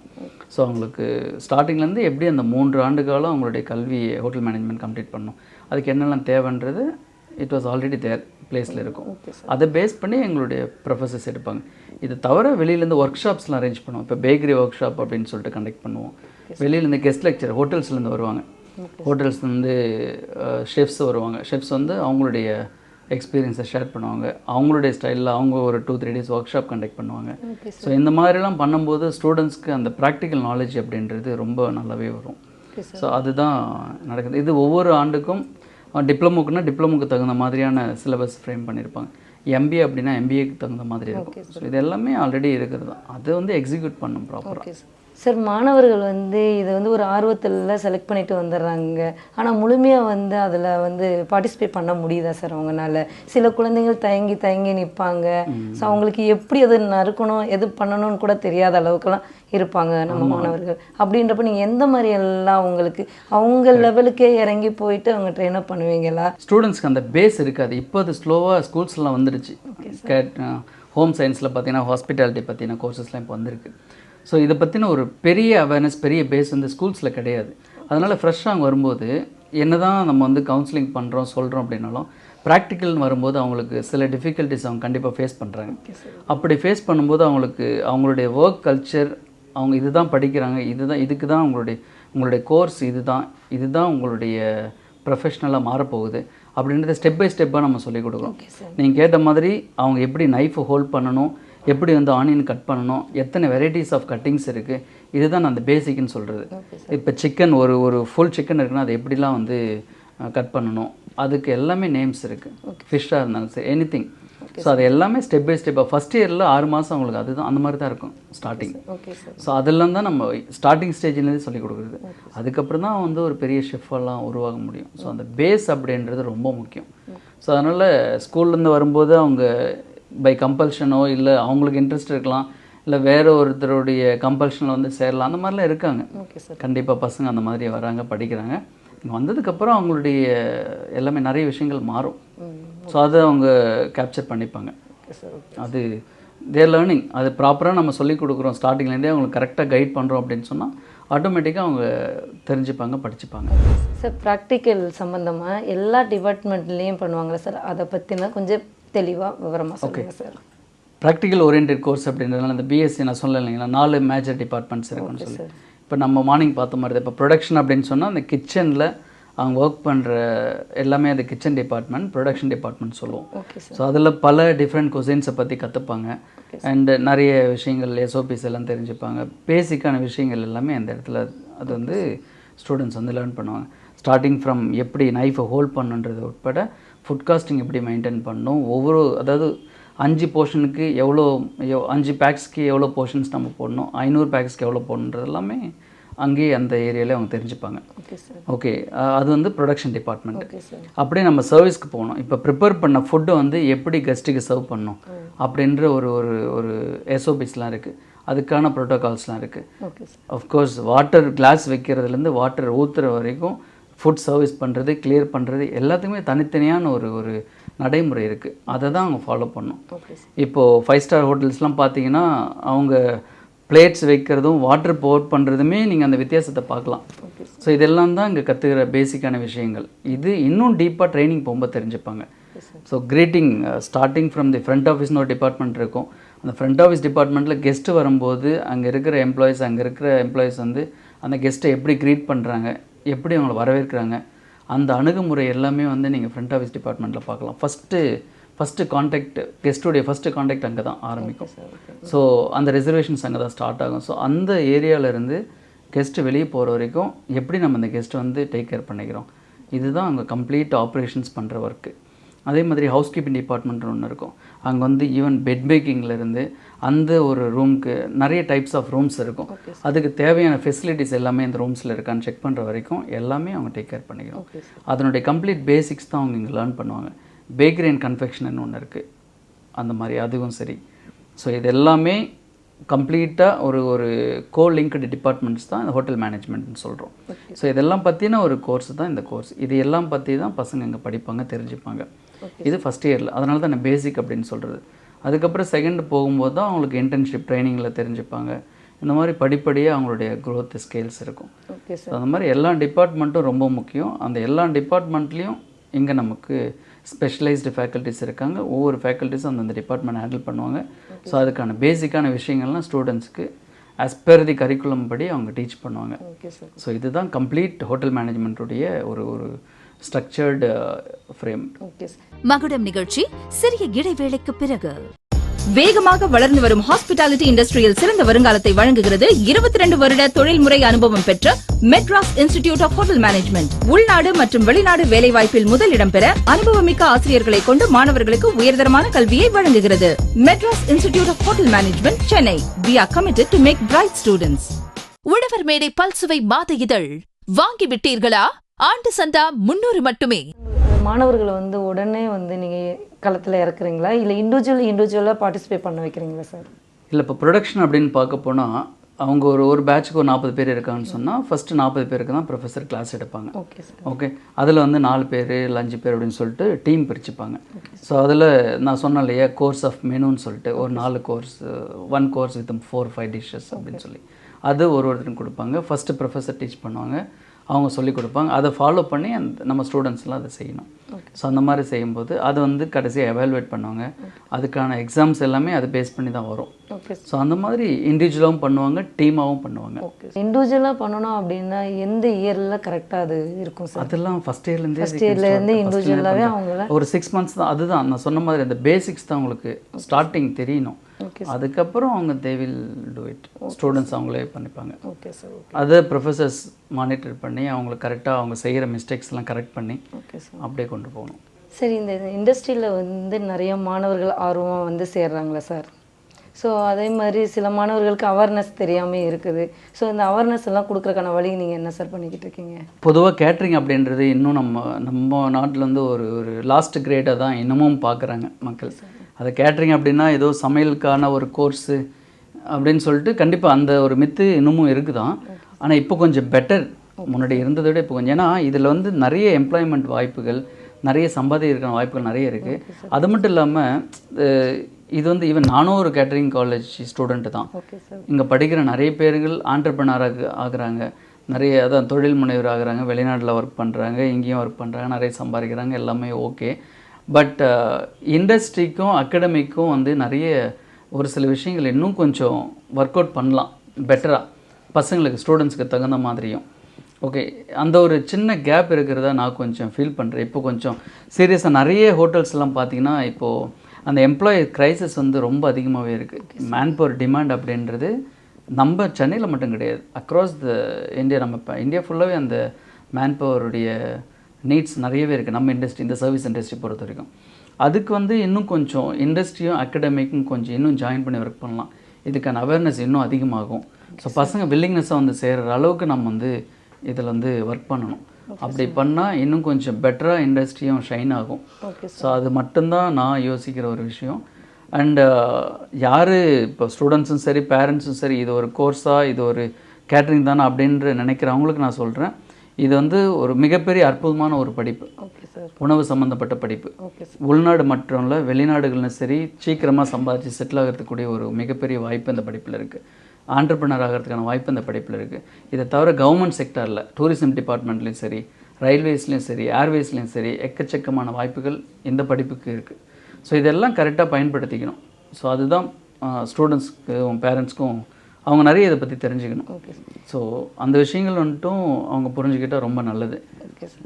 ஸோ அவங்களுக்கு ஸ்டார்டிங்லேருந்து எப்படி அந்த 3 ஆண்டு காலம் அவங்களுடைய கல்வியை ஹோட்டல் மேனேஜ்மெண்ட் கம்ப்ளீட் பண்ணணும், அதுக்கு என்னெல்லாம் தேவைன்றது இட் வாஸ் ஆல்ரெடி பிளேஸில் இருக்கும். அதை பேஸ் பண்ணி எங்களுடைய ப்ரொஃபஸர்ஸ் எடுப்பாங்க. இது தவிர வெளியிலேருந்து ஒர்க் ஷாப்ஸ்லாம் அரேஞ்ச் பண்ணுவோம். இப்போ பேக்கரி ஒர்க் ஷாப் அப்படின்னு சொல்லிட்டு கண்டக்ட் பண்ணுவோம். வெளியிலேருந்து கெஸ்ட் லெக்சர் ஹோட்டல்ஸ்லேருந்து வருவாங்க. ஹோட்டல்ஸ்லேருந்து ஷெஃப்ஸ் வருவாங்க. ஷெஃப்ஸ் வந்து அவங்களுடைய எக்ஸ்பீரியன்ஸை ஷேர் பண்ணுவாங்க. அவங்களுடைய ஸ்டைலில் அவங்க ஒரு 2-3 டேஸ் ஒர்க் ஷாப் கண்டக்ட் பண்ணுவாங்க. ஸோ இந்த மாதிரிலாம் பண்ணும்போது ஸ்டூடெண்ட்ஸ்க்கு அந்த ப்ராக்டிக்கல் நாலேஜ் அப்படின்றது ரொம்ப நல்லாவே வரும். ஸோ அதுதான் நடக்குது. இது ஒவ்வொரு ஆண்டுக்கும் டிப்ளமோக்கு தகுந்த மாதிரியான சிலபஸ் ஃப்ரேம் பண்ணியிருப்பாங்க. எம்பிஏ அப்படின்னா எம்பிஏக்கு தகுந்த மாதிரி இருக்கும். ஸோ இது எல்லாமே ஆல்ரெடி இருக்கிறது தான். அதை வந்து எக்ஸிக்யூட் பண்ணும் ப்ராப்பராக. சார், மாணவர்கள் வந்து இதை வந்து ஒரு ஆர்வத்தில் செலக்ட் பண்ணிட்டு வந்துடுறாங்க. ஆனால் முழுமையாக வந்து அதில் வந்து பார்ட்டிசிபேட் பண்ண முடியுதா சார் அவங்களால? சில குழந்தைகள் தயங்கி நிற்பாங்க. ஸோ அவங்களுக்கு எப்படி அது நறுக்கணும், எது பண்ணணும்னு கூட தெரியாத அளவுக்குலாம் இருப்பாங்க நம்ம மாணவர்கள். அப்படின்றப்ப நீங்கள் எந்த மாதிரி எல்லாம் அவங்க லெவலுக்கே இறங்கி போயிட்டு அவங்க ட்ரெயின் அப் பண்ணுவீங்களா? ஸ்டூடெண்ட்ஸ்க்கு அந்த பேஸ் இருக்காது. இப்போ அது ஸ்லோவாக ஸ்கூல்ஸ்லாம் வந்துடுச்சு. ஹோம் சயின்ஸில் பார்த்தீங்கன்னா ஹாஸ்பிட்டாலிட்டி பற்றின கோர்சஸ்லாம் இப்போ வந்திருக்கு. ஸோ இதை பற்றின ஒரு பெரிய அவேர்னஸ், பெரிய பேஸ் வந்து ஸ்கூல்ஸில் கிடையாது. அதனால் ஃப்ரெஷ்ஷாக அங்கே வரும்போது என்ன தான் நம்ம வந்து கவுன்சிலிங் பண்ணுறோம் சொல்கிறோம் அப்படின்னாலும் ப்ராக்டிக்கல்னு வரும்போது அவங்களுக்கு சில டிஃபிகல்ட்டிஸ் அவங்க கண்டிப்பாக ஃபேஸ் பண்ணுறாங்க. அப்படி ஃபேஸ் பண்ணும்போது அவங்களுக்கு அவங்களுடைய ஒர்க் கல்ச்சர், அவங்க இதுதான் படிக்கிறாங்க, இதுக்கு தான் உங்களுடைய கோர்ஸ், இதுதான் உங்களுடைய ப்ரொஃபஷ்னலாக மாறப்போகுது அப்படின்றத ஸ்டெப் பை ஸ்டெப்பாக நம்ம சொல்லிக் கொடுக்குறோம். நீங்கள் கேட்ட மாதிரி அவங்க எப்படி நைஃபை ஹோல்ட் பண்ணணும், எப்படி வந்து ஆனியன் கட் பண்ணணும், எத்தனை வெரைட்டிஸ் ஆஃப் கட்டிங்ஸ் இருக்குது, இதுதான் நான் அந்த பேசிக்னு சொல்கிறது. இப்போ சிக்கன் ஒரு ஃபுல் சிக்கன் இருக்குன்னா அதை எப்படிலாம் வந்து கட் பண்ணணும், அதுக்கு எல்லாமே நேம்ஸ் இருக்குது. ஃபிஷ்ஷாக இருந்தாலும் சரி, எனிதிங். ஸோ அது எல்லாமே ஸ்டெப் பை ஸ்டெப்பாக ஃபஸ்ட் இயரில் 6 மாதம் அவங்களுக்கு அதுதான் அந்த மாதிரி தான் இருக்கும் ஸ்டார்டிங். ஸோ அதெல்லாம் தான் நம்ம ஸ்டார்டிங் ஸ்டேஜ்லேருந்து சொல்லிக் கொடுக்குறது. அதுக்கப்புறம் தான் வந்து ஒரு பெரிய ஷெஃபெல்லாம் உருவாக முடியும். ஸோ அந்த பேஸ் அப்படின்றது ரொம்ப முக்கியம். ஸோ அதனால் ஸ்கூல்லேருந்து வரும்போது அவங்க பை கம்பல்ஷனோ இல்லை அவங்களுக்கு இன்ட்ரெஸ்ட் இருக்கலாம், இல்லை வேறு ஒருத்தருடைய கம்பல்ஷனில் வந்து சேரலாம், அந்த மாதிரிலாம் இருக்காங்க. கண்டிப்பாக பசங்க அந்த மாதிரி வராங்க, படிக்கிறாங்க. இங்கே வந்ததுக்கப்புறம் அவங்களுடைய எல்லாமே நிறைய விஷயங்கள் மாறும். ஸோ அதை அவங்க கேப்சர் பண்ணிப்பாங்க. அது தேர் லேர்னிங். அது ப்ராப்பராக நம்ம சொல்லிக் கொடுக்குறோம் ஸ்டார்டிங்லேருந்தே அவங்களுக்கு கரெக்டாக கைட் பண்ணுறோம் அப்படின்னு சொன்னால் ஆட்டோமேட்டிக்காக அவங்க தெரிஞ்சுப்பாங்க, படிச்சுப்பாங்க. சார், ப்ராக்டிக்கல் சம்மந்தமாக எல்லா டிபார்ட்மெண்ட்லேயும் பண்ணுவாங்களா சார்? அதை பற்றினா கொஞ்சம் தெளிவாக விவரமாக சொல்லுங்கள் சார். ப்ராக்டிக்கல் ஓரியன்ட் கோர்ஸ் அப்படின்றதுனால இந்த பிஎஸ்சி நான் சொல்ல இல்லைங்களா, 4 மேஜர் டிபார்ட்மெண்ட்ஸ் இருக்குன்னு சொல்லி. இப்போ நம்ம மார்னிங் பார்த்த மாதிரி தான் இப்போ ப்ரொடக்ஷன் அப்படின்னு சொன்னால் அந்த கிச்சனில் அவங்க ஒர்க் பண்ணுற எல்லாமே அந்த கிச்சன் டிபார்ட்மெண்ட், ப்ரொடக்ஷன் டிபார்ட்மெண்ட் சொல்லுவோம். ஸோ அதில் பல டிஃப்ரெண்ட் குசைன்ஸை பற்றி கற்றுப்பாங்க. அண்டு நிறைய விஷயங்கள் எஸ்ஓபிஸ் எல்லாம் தெரிஞ்சுப்பாங்க. பேசிக்கான விஷயங்கள் எல்லாமே அந்த இடத்துல அது வந்து ஸ்டூடெண்ட்ஸ் வந்து லேர்ன் பண்ணுவாங்க. ஸ்டார்டிங் ஃப்ரம் எப்படி நைஃபை ஹோல்ட் பண்ணுன்றது உட்பட ஃபுட் காஸ்டிங் எப்படி மெயின்டைன் பண்ணணும், அதாவது 5 போர்ஷனுக்கு 5 பேக்ஸ்க்கு எவ்வளோ போர்ஷன்ஸ் நம்ம போடணும், 500 பேக்ஸ்க்கு எவ்வளோ போடணுன்றது எல்லாமே அங்கேயே அந்த ஏரியாவிலே அவங்க தெரிஞ்சுப்பாங்க. Okay sir. ஓகே, அது வந்து ப்ரொடக்ஷன் டிபார்ட்மெண்ட். Okay sir. அப்படியே நம்ம சர்வீஸ்க்கு போகணும். இப்போ ப்ரிப்பேர் பண்ண ஃபுட்டை வந்து எப்படி கெஸ்ட்டுக்கு சர்வ் பண்ணணும் அப்படின்ற ஒரு ஒரு ஒரு எஸ்ஓபிஸ்லாம் இருக்குது, அதுக்கான ப்ரோட்டோகால்ஸ்லாம் இருக்குது. Okay sir. Of course water glass வைக்கிறதுலேருந்து வாட்டர் ஊற்றுற வரைக்கும் ஃபுட் சர்வீஸ் பண்ணுறது, கிளியர் பண்ணுறது எல்லாத்துக்குமே தனித்தனியான ஒரு ஒரு நடைமுறை இருக்குது. அதை தான் அவங்க ஃபாலோ பண்ணணும். Okay sir. இப்போது 5 ஸ்டார் ஹோட்டல்ஸ்லாம் பார்த்தீங்கன்னா அவங்க பிளேட்ஸ் வைக்கிறதும் வாட்டர் போர் பண்ணுறதுமே நீங்கள் அந்த வித்தியாசத்தை பார்க்கலாம். ஓகே. ஸோ இதெல்லாம் தான் இங்கே கற்றுக்கிற பேசிக்கான விஷயங்கள். இது இன்னும் டீப்பாக ட்ரைனிங் போகும்போது தெரிஞ்சுப்பாங்க. So greeting starting from the front ஆஃபீஸ்னு ஒரு டிபார்ட்மெண்ட் இருக்கும். அந்த ஃப்ரண்ட் ஆஃபீஸ் டிபார்ட்மெண்ட்டில் கெஸ்ட்டு வரும்போது அங்கே இருக்கிற எம்ப்ளாயீஸ் வந்து அந்த கெஸ்ட்டை எப்படி க்ரீட் பண்ணுறாங்க, எப்படி அவங்கள வரவேற்கிறாங்க, அந்த அணுகுமுறை எல்லாமே வந்து நீங்கள் ஃப்ரண்ட் ஆஃபீஸ் டிபார்ட்மெண்ட்டில் பார்க்கலாம். ஃபஸ்ட்டு காண்டாக்ட், கெஸ்ட்டுடைய ஃபஸ்ட்டு காண்டாக்ட் அங்கே தான் ஆரம்பிக்கும். ஸோ அந்த ரிசர்வேஷன்ஸ் அங்கே தான் ஸ்டார்ட் ஆகும். ஸோ அந்த ஏரியாவிலேருந்து கெஸ்ட்டு வெளியே போகிற வரைக்கும் எப்படி நம்ம அந்த கெஸ்ட்டை வந்து டேக் கேர் பண்ணிக்கிறோம், இதுதான் அங்கே கம்ப்ளீட் ஆப்ரேஷன்ஸ் பண்ணுற ஒர்க்கு. அதே மாதிரி ஹவுஸ் கீப்பிங் டிபார்ட்மெண்ட்னு ஒன்று இருக்கும். அங்கே வந்து ஈவன் பெட் மேக்கிங்லேருந்து அந்த ஒரு ரூமுக்கு நிறைய டைப்ஸ் ஆஃப் ரூம்ஸ் இருக்கும். அதுக்கு தேவையான ஃபெசிலிட்டிஸ் எல்லாமே இந்த ரூம்ஸில் இருக்கான்னு செக் பண்ணுற வரைக்கும் எல்லாமே அவங்க டேக் கேர் பண்ணிக்கிறோம். அதனுடைய கம்ப்ளீட் பேசிக்ஸ் தான் அவங்க இங்கே லேர்ன் பண்ணுவாங்க. பேக்கரி அண்ட் கன்ஃபெக்ஷன் ஒன்று இருக்குது, அந்த மாதிரி அதுவும் சரி. ஸோ இது எல்லாமே கம்ப்ளீட்டாக ஒரு ஒரு லிங்க்டு டிபார்ட்மெண்ட்ஸ் தான் இந்த ஹோட்டல் மேனேஜ்மெண்ட்னு சொல்கிறோம். ஸோ இதெல்லாம் பற்றின ஒரு கோர்ஸ் தான் இந்த கோர்ஸ். இது எல்லாம் பற்றி தான் பசங்க இங்கே படிப்பாங்க, தெரிஞ்சுப்பாங்க. இது ஃபஸ்ட் இயரில், அதனால தான் நான் பேசிக் அப்படின்னு சொல்கிறது. அதுக்கப்புறம் செகண்ட் போகும்போது தான் அவங்களுக்கு இன்டர்ன்ஷிப் ட்ரைனிங்கில் தெரிஞ்சுப்பாங்க. இந்த மாதிரி படிப்படியாக அவங்களுடைய க்ரோத் ஸ்கேல்ஸ் இருக்கும். அந்த மாதிரி எல்லா டிபார்ட்மெண்ட்டும் ரொம்ப முக்கியம். அந்த எல்லா டிபார்ட்மெண்ட்லேயும் இங்கே நமக்கு ஸ்பெஷலைஸ்டு ஃபேக்கல்ட்டிஸ் இருக்காங்க. ஒவ்வொரு ஃபேக்கல்ட்டிஸும் அந்தந்த டிபார்ட்மெண்ட் ஹேண்டில் பண்ணுவாங்க. ஸோ அதுக்கான பேசிக்கான விஷயங்கள்லாம் ஸ்டூடெண்ட்ஸ்க்கு ஆஸ் பெர் தி கரிக்குலம் படி அவங்க டீச் பண்ணுவாங்க. ஸோ இதுதான் கம்ப்ளீட் ஹோட்டல் மேனேஜ்மெண்ட்டுடைய ஒரு ஒரு ஸ்ட்ரக்சர்டு ஃப்ரேம். மகுடம் நிகழ்ச்சி சிறிய இடைவேளைக்கு பிறகு. வேகமாக வளர்ந்து வரும் ஹாஸ்பிட்டாலிட்டி இண்டஸ்ட்ரியில் சிறந்த வருங்காலத்தை வழங்குகிறது 22 வருட தொழில்முறை அனுபவம் பெற்ற Madras institute of hotel management. உள்நாடு மற்றும் வெளிநாடு வேலைவாய்ப்பில் முதலிடம் பெற அனுபவமிக்க ஆசிரியர்களை கொண்டு மாணவர்களுக்கு உயர்தரமான கல்வியை வழங்குகிறது. Madras institute of hotel management, Chennai. We are committed to make bright students. உழவர் மேடை பல்சுவை மாத இதழ் வாங்கிவிட்டீர்களா? ஆண்டு சந்தா 300 மட்டுமே. மாணவர்களை வந்து உடனே வந்து நீங்கள் களத்தில் இறக்குறீங்களா, இல்லை இண்டிவிஜுவலாக பார்ட்டிசிபேட் பண்ண வைக்கிறீங்களா சார்? இல்லை, இப்போ ப்ரொடக்ஷன் அப்படின்னு பார்க்க போனால் அவங்க ஒரு பேட்சுக்கு ஒரு 40 பேர் இருக்காங்கன்னு சொன்னால் ஃபஸ்ட்டு 40 பேருக்கு தான் ப்ரொஃபஸர் கிளாஸ் எடுப்பாங்க. ஓகே, அதில் வந்து 4 பேர் இல்லை 5 பேர் அப்படின்னு சொல்லிட்டு டீம் பிரிச்சுப்பாங்க. ஸோ அதில் நான் சொன்னேன் இல்லையா, கோர்ஸ் ஆஃப் மெனுன்னு சொல்லிட்டு ஒரு 4 கோர்ஸ், 1 கோர்ஸ் வித் 4-5 டிஷ்ஷஸ் அப்படின்னு சொல்லி அது ஒருத்தருக்கு கொடுப்பாங்க. ஃபஸ்ட்டு ப்ரொஃபஸர் டீச் பண்ணுவாங்க, அவங்க சொல்லிக் கொடுப்பாங்க. அதை ஃபாலோ பண்ணி நம்ம ஸ்டூடெண்ட்ஸ்லாம் அதை செய்யணும். ஸோ அந்த மாதிரி செய்யும்போது அதை வந்து கடைசியாக எவாலுவேட் பண்ணுவாங்க. அதுக்கான எக்ஸாம்ஸ் எல்லாமே அதை பேஸ் பண்ணி தான் வரும். ஸோ அந்த மாதிரி இண்டிவிஜுவலாகவும் பண்ணுவாங்க, டீமாகவும் பண்ணுவாங்க. இண்டிவிஜுவலாக பண்ணணும் அப்படின்னா எந்த இயரில் கரெக்டாக அது இருக்கும் சார்? அதெல்லாம் ஃபஸ்ட் இயர்லேருந்தே இண்டிவிஜுவலாகவே அவங்கள ஒரு 6 months தான். அதுதான் நான் சொன்ன மாதிரி அந்த பேசிக்ஸ் தான் உங்களுக்கு ஸ்டார்டிங் தெரியணும். அதுக்கப்புறம் அவங்க they will do it. Students அவங்களே பண்ணிப்பாங்க. அதை ப்ரொஃபஸர்ஸ் மானிட்டர் பண்ணி அவங்களுக்கு கரெக்டாக அவங்க செய்கிற மிஸ்டேக்ஸ்லாம் கரெக்ட் பண்ணி அப்படியே கொண்டு போகணும். சரி, இந்த இண்டஸ்ட்ரியில் வந்து நிறைய மாணவர்கள் ஆர்வமாக வந்து சேர்றாங்களா சார்? ஸோ அதே மாதிரி சில மாணவர்களுக்கு அவேர்னஸ் தெரியாமல் இருக்குது. ஸோ இந்த அவேர்னஸ் எல்லாம் கொடுக்குறக்கான வழி நீங்கள் என்ன சார் பண்ணிக்கிட்டு இருக்கீங்க? பொதுவாக கேட்ரிங் அப்படின்றது இன்னும் நம்ம நாட்டில் வந்து ஒரு ஒரு லாஸ்ட் கிரேடாக தான் இன்னமும் பார்க்குறாங்க மக்கள். அது கேட்ரிங் அப்படின்னா ஏதோ சமையலுக்கான ஒரு கோர்ஸு அப்படின்னு சொல்லிட்டு கண்டிப்பாக அந்த ஒரு மித்து இன்னமும் இருக்குதான். ஆனால் இப்போ கொஞ்சம் பெட்டர், முன்னாடி இருந்ததை விட இப்போ கொஞ்சம். ஏன்னா இதில் வந்து நிறைய எம்ப்ளாய்மெண்ட் வாய்ப்புகள், நிறைய சம்பாதிக்கிறதுக்கான வாய்ப்புகள் நிறைய இருக்குது. அது மட்டும் இல்லாமல் இது வந்து ஈவன் நானும் ஒரு கேட்டரிங் காலேஜ் ஸ்டூடெண்ட்டு தான். இங்கே படிக்கிற நிறைய பேர்கள் ஆண்டர்ப்ரனராக ஆகுறாங்க, நிறைய அதான் தொழில் முனைவர் ஆகுறாங்க, வெளிநாட்டில் ஒர்க் பண்ணுறாங்க, இங்கேயும் ஒர்க் பண்ணுறாங்க, நிறைய சம்பாதிக்கிறாங்க, எல்லாமே ஓகே. பட் இண்டஸ்ட்ரிக்கும் அகடமிக்கும் வந்து நிறைய ஒரு சில விஷயங்கள் இன்னும் கொஞ்சம் ஒர்க் அவுட் பண்ணலாம் பெட்டராக, பசங்களுக்கு ஸ்டூடெண்ட்ஸுக்கு தகுந்த மாதிரியும். ஓகே, அந்த ஒரு சின்ன கேப் இருக்கிறதா நான் கொஞ்சம் ஃபீல் பண்ணுறேன். இப்போ கொஞ்சம் சீரியஸாக நிறைய ஹோட்டல்ஸ்லாம் பார்த்திங்கன்னா இப்போது அந்த எம்ப்ளாயி க்ரைசிஸ் வந்து ரொம்ப அதிகமாகவே இருக்குது. மேன் பவர் டிமாண்ட் அப்படின்றது நம்ம சென்னையில் மட்டும் கிடையாது, அக்ராஸ் த இந்தியா. நம்ம இப்போ இந்தியா ஃபுல்லாகவே அந்த மேன் பவருடைய நீட்ஸ் நிறையவே இருக்குது நம்ம இண்டஸ்ட்ரி, இந்த சர்வீஸ் இண்டஸ்ட்ரி பொறுத்த வரைக்கும். அதுக்கு வந்து இன்னும் கொஞ்சம் இண்டஸ்ட்ரியும் அகடமிக்கும் கொஞ்சம் இன்னும் ஜாயின் பண்ணி ஒர்க் பண்ணலாம். இதுக்கான அவேர்னஸ் இன்னும் அதிகமாகும். ஸோ பசங்க வில்லிங்னஸாக வந்து சேர்கிற அளவுக்கு நம்ம வந்து இதில் வந்து ஒர்க் பண்ணணும். அப்படி பண்ணால் இன்னும் கொஞ்சம் பெட்டராக இண்டஸ்ட்ரியும் ஷைன் ஆகும். ஸோ அது மட்டும்தான் நான் யோசிக்கிற ஒரு விஷயம். அண்டு யார் இப்போ ஸ்டூடெண்ட்ஸும் சரி பேரண்ட்ஸும் சரி இது ஒரு கோர்ஸாக இது ஒரு கேட்ரிங் தானே அப்படின்ற நினைக்கிறவங்களுக்கு நான் சொல்கிறேன், இது வந்து ஒரு மிகப்பெரிய அற்புதமான ஒரு படிப்பு. உணவு சம்மந்தப்பட்ட படிப்பு. உள்நாடு மட்டும் இல்லை வெளிநாடுகள்னு சரி சீக்கிரமாக சம்பாதிச்சு செட்டில் ஆகிறதுக்கூடிய ஒரு மிகப்பெரிய வாய்ப்பு இந்த படிப்பில் இருக்குது. ஆண்டர்பிரினர் ஆகிறதுக்கான வாய்ப்பு இந்த படிப்பில் இருக்குது. இதை தவிர கவர்மெண்ட் செக்டரில் டூரிசம் டிபார்ட்மெண்ட்லேயும் சரி ரயில்வேஸ்லேயும் சரி ஏர்வேஸ்லேயும் சரி எக்கச்சக்கமான வாய்ப்புகள் இந்த படிப்புக்கு இருக்குது. ஸோ இதெல்லாம் கரெக்டாக பயன்படுத்திக்கணும். ஸோ அதுதான் ஸ்டூடெண்ட்ஸ்க்கும் பேரண்ட்ஸ்க்கும் அவங்க நிறைய இதை பற்றி தெரிஞ்சுக்கணும். ஸோ அந்த விஷயங்கள் வந்துட்டும் அவங்க புரிஞ்சுக்கிட்டால் ரொம்ப நல்லது.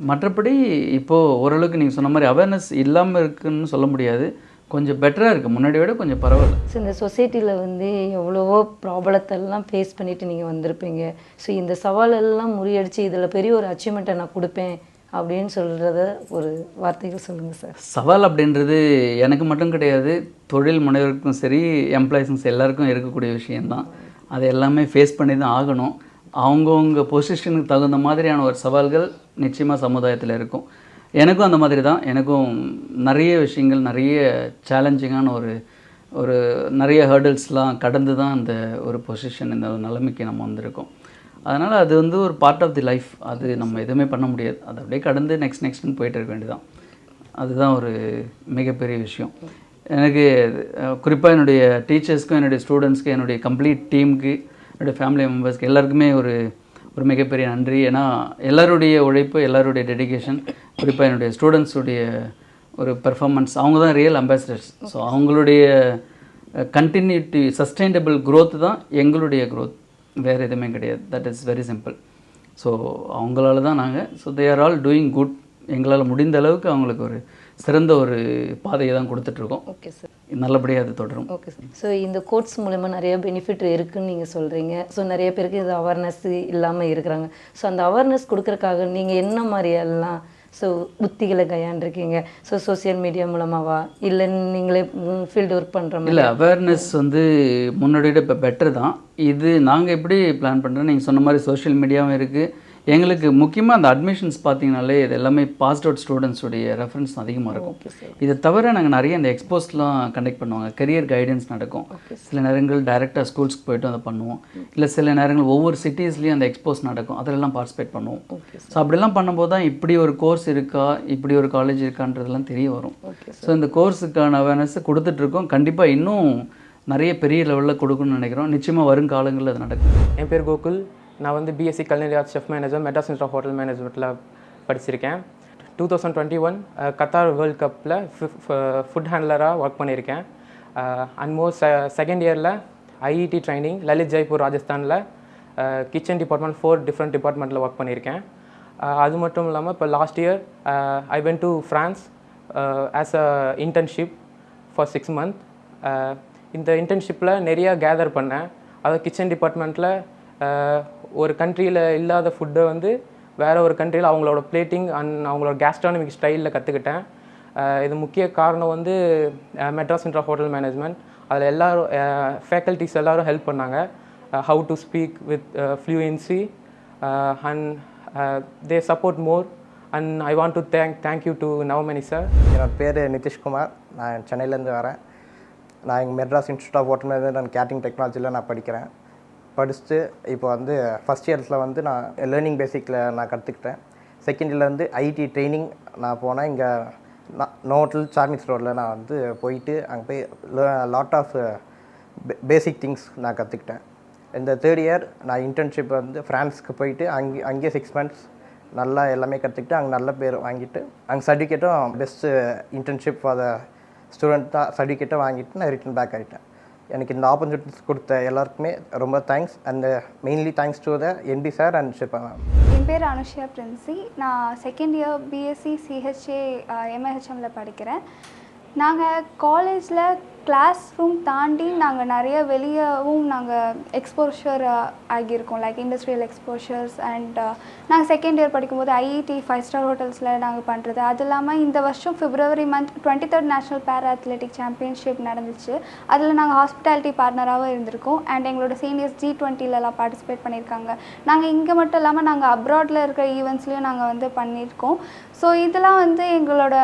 மற்றபடி இப்போது ஓரளவுக்கு நீங்கள் சொன்ன மாதிரி அவேர்னஸ் இல்லாமல் இருக்குன்னு சொல்ல முடியாது, கொஞ்சம் பெட்டராக இருக்குது, முன்னாடி விட கொஞ்சம் பரவாயில்ல. ஸோ இந்த சொசைட்டியில் வந்து எவ்வளவோ ப்ராப்ளத்தெல்லாம் ஃபேஸ் பண்ணிவிட்டு நீங்கள் வந்திருப்பீங்க. ஸோ இந்த சவாலெல்லாம் முறியடித்து இதில் பெரிய ஒரு அச்சீவ்மெண்ட்டை நான் கொடுப்பேன் அப்படின்னு சொல்கிறத ஒரு வார்த்தைகள் சொல்லுங்கள் சார். சவால் அப்படின்றது எனக்கு மட்டும் கிடையாது, தொழில் முனைவருக்கும் சரி எம்ப்ளாயிஸும் எல்லாருக்கும் இருக்கக்கூடிய விஷயந்தான். அது எல்லாமே ஃபேஸ் பண்ணி தான் ஆகணும். அவங்கவுங்க பொசிஷனுக்கு தகுந்த மாதிரியான ஒரு சவால்கள் நிச்சயமாக சமுதாயத்தில் இருக்கும். எனக்கும் அந்த மாதிரி தான். எனக்கும் நிறைய விஷயங்கள் நிறைய சேலஞ்சிங்கான ஒரு நிறைய ஹேர்டில்ஸ்லாம் கடந்து தான் அந்த ஒரு பொசிஷன் இந்த நிலைமைக்கு நம்ம வந்திருக்கோம். அதனால் அது வந்து ஒரு பார்ட் ஆஃப் தி லைஃப். அது நம்ம எதுவுமே பண்ண முடியாது. அதை அப்படியே கடந்து நெக்ஸ்ட்னு போயிட்டு இருக்க வேண்டியதான். அதுதான் ஒரு மிகப்பெரிய விஷயம். எனக்கு குறிப்பாக என்னுடைய டீச்சர்ஸ்க்கும் என்னுடைய ஸ்டூடெண்ட்ஸ்க்கு என்னுடைய கம்ப்ளீட் டீமுக்கு என்னுடைய ஃபேமிலி மெம்பர்ஸ்க்கு எல்லாருக்குமே ஒரு மிகப்பெரிய நன்றி. ஏன்னா எல்லாருடைய உழைப்பு எல்லாருடைய டெடிகேஷன், குறிப்பாக என்னுடைய ஸ்டூடெண்ட்ஸுடைய ஒரு பெர்ஃபார்மன்ஸ், அவங்க தான் ரியல் அம்பாசிடர்ஸ். ஸோ அவங்களுடைய கண்டினியூட்டி சஸ்டைனபிள் க்ரோத் தான் எங்களுடைய க்ரோத், வேறு எதுவுமே கிடையாது. That is very simple. So அவங்களால தான் நாங்கள் they are all doing good. எங்களால் முடிந்த அளவுக்கு அவங்களுக்கு ஒரு சிறந்த ஒரு பாதையை தான் கொடுத்துட்ருக்கோம். ஓகே சார், நல்லபடியாக அது தொடரும். Okay sir. ஸோ இந்த கோர்ஸ் மூலமாக நிறைய பெனிஃபிட் இருக்குதுன்னு நீங்கள் சொல்கிறீங்க. ஸோ நிறைய பேருக்கு இது அவேர்னஸ் இல்லாமல் இருக்கிறாங்க. ஸோ அந்த அவேர்னஸ் கொடுக்குறக்காக நீங்கள் என்ன மாதிரியெல்லாம் உத்திகளை கையாண்டிருக்கீங்க? ஸோ சோசியல் மீடியா மூலமாவா இல்லை நீங்களே ஃபீல்டு ஒர்க் பண்ணுற மாதிரி? இல்லை, அவேர்னஸ் வந்து முன்னாடி விட இப்போ பெட்டர் தான். இது நாங்கள் எப்படி பிளான் பண்ணுறோம், நீங்கள் சொன்ன மாதிரி சோஷியல் மீடியாவும் இருக்குது. எங்களுக்கு முக்கியமாக அந்த அட்மிஷன்ஸ் பார்த்தீங்கனாலே இது எல்லாமே பாஸ்ட் அவுட் ஸ்டூடெண்ட்ஸுடைய ரெஃபரன்ஸ் அதிகமாக இருக்கும். இதை தவிர நாங்கள் நிறைய இந்த எக்ஸ்போஸ்லாம் கண்டக்ட் பண்ணுவாங்க, கரியர் கைடன்ஸ் நடக்கும். சில நேரங்கள் டைரெக்டாக ஸ்கூல்ஸ்க்கு போய்ட்டு அதை பண்ணுவோம். இல்லை சில நேரங்கள் ஒவ்வொரு சிட்டிஸ்லேயும் அந்த எக்ஸ்போஸ் நடக்கும், அதிலெல்லாம் பார்ட்டிசிபேட் பண்ணுவோம். ஸோ அப்படிலாம் பண்ணும்போது தான் இப்படி ஒரு கோர்ஸ் இருக்கா, இப்படி ஒரு காலேஜ் இருக்கான்றதெல்லாம் தெரிய வரும். ஸோ இந்த கோர்ஸுக்கான அவேர்னஸ் கொடுத்துட்ருக்கோம். கண்டிப்பாக இன்னும் நிறைய பெரிய லெவலில் கொடுக்கணும்னு நினைக்கிறோம். நிச்சயமாக வருங்காலங்களில் அது நடக்கும். என் பேர் கோகுல். நான் வந்து BSc culinary arts chef manager Madras institute of hotel மேனேஜ்மெண்ட்டில் படிச்சிருக்கேன். 2021 கத்தார் வேர்ல்ட் கப்பில் ஃபுட் ஹேண்ட்லராக ஒர்க் பண்ணியிருக்கேன். அண்ட் செகண்ட் இயரில் ஐஇடி ட்ரைனிங் லலித் ஜெய்ப்பூர் ராஜஸ்தானில் கிச்சன் டிபார்ட்மெண்ட் 4 டிஃப்ரெண்ட் டிபார்ட்மெண்ட்டில் ஒர்க் பண்ணியிருக்கேன். அது மட்டும் இல்லாமல் இப்போ last year I went to France as a internship for 6 months. இந்த இன்டர்ன்ஷிப்பில் நிறையா கேதர் பண்ணேன். அதாவது கிச்சன் டிபார்ட்மெண்ட்டில் ஒரு கண்ட்ரியில் இல்லாத ஃபுட்டை வந்து வேறு ஒரு கண்ட்ரியில் அவங்களோட பிளேட்டிங் அண்ட் அவங்களோட கேஸ்ட்ரானமிக் ஸ்டைலில் கற்றுக்கிட்டேன். இது முக்கிய காரணம் வந்து Madras institute of hotel management. அதில் எல்லோரும் ஃபேக்கல்ட்டிஸ் எல்லோரும் ஹெல்ப் பண்ணாங்க. How to speak with fluency and they support more. And I want to thank you to Navamani sir. என்னோட பேர் நிதிஷ்குமார். நான் சென்னையிலேருந்து வரேன். நான் இங்கே Madras institute of hotel management and catering டெக்னாலஜியில் நான் படிக்கிறேன். படிச்சுட்டு இப்போ வந்து ஃபஸ்ட் இயர்ஸில் வந்து நான் லேர்னிங் பேசிக்கில் நான் கற்றுக்கிட்டேன். செகண்ட் இயரில் வந்து ஐடி ட்ரைனிங் நான் போனேன். இங்கே நோட்டல் சார்மிஸ் ரோடில் நான் வந்து போயிட்டு அங்கே போய் லாட் ஆஃப் பேசிக் திங்ஸ் நான் கற்றுக்கிட்டேன். இந்த தேர்ட் இயர் நான் இன்டர்ன்ஷிப் வந்து ஃப்ரான்ஸுக்கு போயிட்டு அங்கேயே 6 months நல்லா எல்லாமே கற்றுக்கிட்டு அங்கே நல்ல பேர் வாங்கிட்டு அங்கே சர்டிஃபிகேட்டும் best internship for the student தான் சர்டிஃபிகேட்டை வாங்கிட்டு நான் ரிட்டர்ன் பேக் ஆகிட்டேன். எனக்கு இந்த ஆப்பர்ச்சுனிட்டிஸ் கொடுத்த எல்லாருக்குமே ரொம்ப thanks. And mainly thanks to the NT sir and Shippa ma'am. என் பேர் அனுஷியா பிரின்சி. நான் செகண்ட் இயர் பிஎஸ்சி சிஹெச்ஏ எம்ஏஹெச்எம்மில் படிக்கிறேன். நாங்கள் காலேஜில் கிளாஸ் ரூம் தாண்டி நாங்கள் நிறைய வெளியவும் நாங்கள் எக்ஸ்போஷர் ஆகியிருக்கோம், லைக் இண்டஸ்ட்ரியல் எக்ஸ்போஷர்ஸ். அண்ட் நாங்கள் செகண்ட் இயர் படிக்கும்போது ஐஇடி 5-star ஹோட்டல்ஸில் நாங்கள் பண்ணுறது. அது இல்லாமல் இந்த வருஷம் February month 23rd national para athletic championship நடந்துச்சு. அதில் நாங்கள் ஹாஸ்பிட்டாலிட்டி பார்ட்னராகவும் இருந்திருக்கோம். அண்ட் எங்களோட சீனியர்ஸ் G20லலாம் பார்ட்டிசிபேட் பண்ணியிருக்காங்க. நாங்கள் இங்கே மட்டும் இல்லாமல் நாங்கள் அப்ராடில் இருக்கிற ஈவெண்ட்ஸ்லையும் நாங்கள் வந்து பண்ணியிருக்கோம். ஸோ இதெல்லாம் வந்து எங்களோட